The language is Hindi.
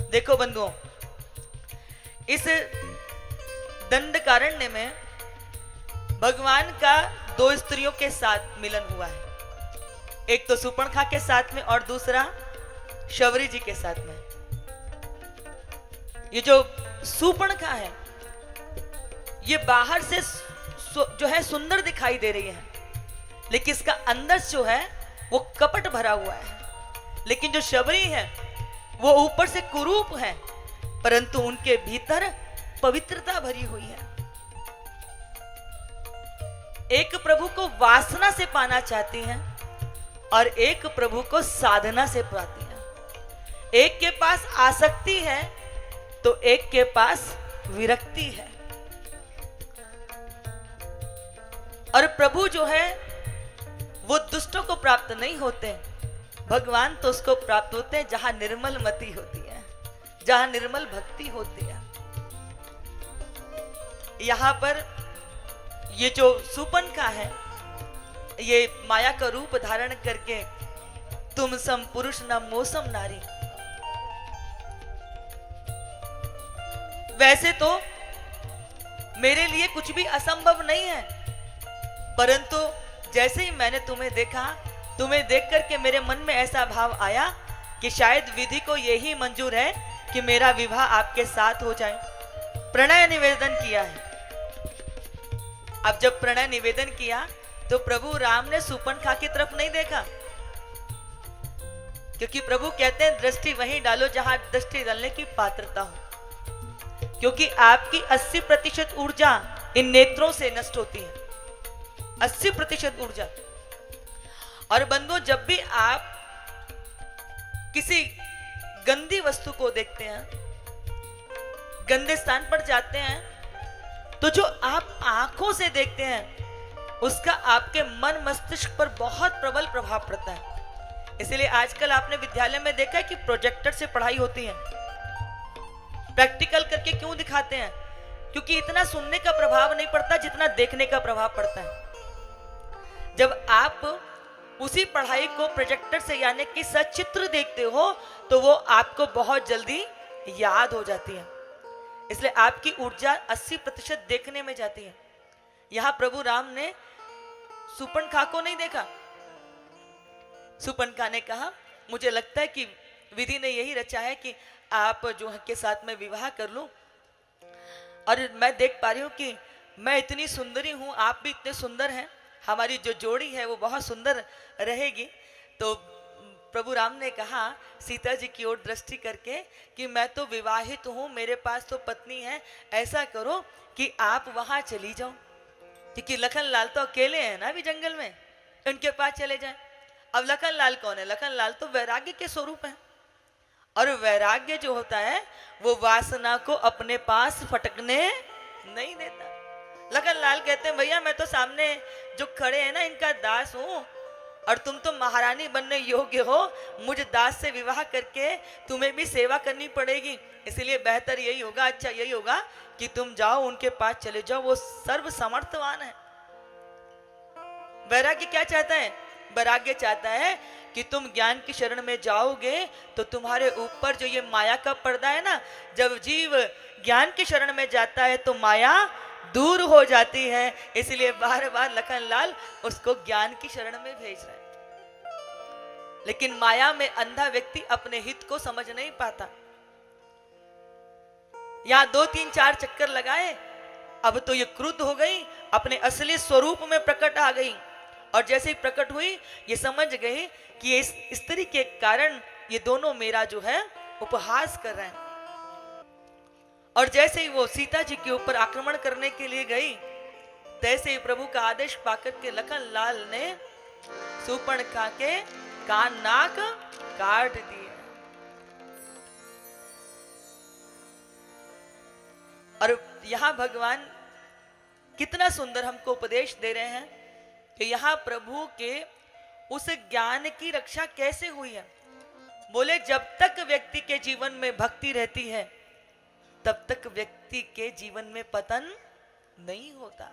देखो बंधुओं, इस दंडकारण्य में भगवान का दो स्त्रियों के साथ मिलन हुआ है। एक तो सुपर्णखा के साथ में और दूसरा शबरी जी के साथ में। ये जो सुपर्णखा है ये बाहर से जो है सुंदर दिखाई दे रही है, लेकिन इसका अंदर जो है वो कपट भरा हुआ है। लेकिन जो शबरी है वो ऊपर से कुरूप है, परंतु उनके भीतर पवित्रता भरी हुई है। एक प्रभु को वासना से पाना चाहती हैं और एक प्रभु को साधना से पाती हैं। एक के पास आसक्ति है तो एक के पास विरक्ति है। और प्रभु जो है वो दुष्टों को प्राप्त नहीं होते, भगवान तो उसको प्राप्त होते हैं जहां निर्मल मति होती है, जहां निर्मल भक्ति होती है। यहां पर ये जो सुपर्णखा है ये माया का रूप धारण करके तुम सम पुरुष न मोसम नारी। वैसे तो मेरे लिए कुछ भी असंभव नहीं है, परंतु जैसे ही मैंने तुम्हें देखा, तुम्हें देख करके मेरे मन में ऐसा भाव आया कि शायद विधि को यही मंजूर है कि मेरा विवाह आपके साथ हो जाए। प्रणय निवेदन किया है। अब जब प्रणय निवेदन किया तो प्रभु राम ने सुपर्णखा की तरफ नहीं देखा, क्योंकि प्रभु कहते हैं दृष्टि वहीं डालो जहां दृष्टि डालने की पात्रता हो, क्योंकि आपकी 80% ऊर्जा इन नेत्रों से नष्ट होती है, 80% ऊर्जा। और बंधुओं, जब भी आप किसी गंदी वस्तु को देखते हैं, गंदे स्थान पर जाते हैं, तो जो आप आंखों से देखते हैं उसका आपके मन मस्तिष्क पर बहुत प्रबल प्रभाव पड़ता है। इसलिए आजकल आपने विद्यालय में देखा है कि प्रोजेक्टर से पढ़ाई होती है। प्रैक्टिकल करके क्यों दिखाते हैं? क्योंकि इतना सुनने का प्रभाव नहीं पड़ता जितना देखने का प्रभाव पड़ता है। जब आप उसी पढ़ाई को प्रोजेक्टर से यानी कि सचित्र देखते हो तो वो आपको बहुत जल्दी याद हो जाती है। इसलिए आपकी ऊर्जा 80% देखने में जाती है। यहां प्रभु राम ने सुपर्णखा को नहीं देखा। सुपर्णखा ने कहा मुझे लगता है कि विधि ने यही रचा है कि आप जो के साथ में विवाह कर लूं, और मैं देख पा रही हूं कि मैं इतनी सुंदरी हूं, आप भी इतने सुंदर हैं, हमारी जो जोड़ी है वो बहुत सुंदर रहेगी। तो प्रभु राम ने कहा सीता जी की ओर दृष्टि करके कि मैं तो विवाहित हूं, मेरे पास तो पत्नी है, ऐसा करो कि आप वहां चली जाओ, क्योंकि लखन लाल तो अकेले हैं ना अभी जंगल में, उनके पास चले जाएं। अब लखन लाल कौन है? लखन लाल तो वैराग्य के स्वरूप है, और वैराग्य जो होता है वो वासना को अपने पास फटकने नहीं देता। लखन लाल कहते हैं भैया मैं तो सामने जो खड़े हैं ना इनका दास हूं, और तुम तो महारानी बनने योग्य हो, मुझ दास से विवाह करके तुम्हें भी सेवा करनी पड़ेगी, इसलिए बेहतर यही होगा, अच्छा यही होगा कि तुम जाओ उनके पास चले जाओ, वो सर्व समर्थवान है। वैराग्य क्या चाहता है? वैराग्य चाहता है कि तुम ज्ञान की शरण में जाओगे तो तुम्हारे ऊपर जो ये माया का पर्दा है ना, जब जीव ज्ञान की शरण में जाता है तो माया दूर हो जाती है। इसलिए बार बार लखन लाल उसको ज्ञान की शरण में भेज रहे हैं। लेकिन माया में अंधा व्यक्ति अपने हित को समझ नहीं पाता। यहां 2-3-4 चक्कर लगाए, अब तो ये क्रुद्ध हो गई, अपने असली स्वरूप में प्रकट आ गई, और जैसे ही प्रकट हुई ये समझ गई कि इस स्त्री के कारण ये दोनों मेरा जो है उपहास कर रहे हैं। और जैसे ही वो सीता जी के ऊपर आक्रमण करने के लिए गई, तैसे ही प्रभु का आदेश पाकर के लखन लाल ने सुपर्णखा के कान नाक काट दिए। और यहां भगवान कितना सुंदर हमको उपदेश दे रहे हैं कि यहां प्रभु के उस ज्ञान की रक्षा कैसे हुई है। बोले जब तक व्यक्ति के जीवन में भक्ति रहती है तब तक व्यक्ति के जीवन में पतन नहीं होता।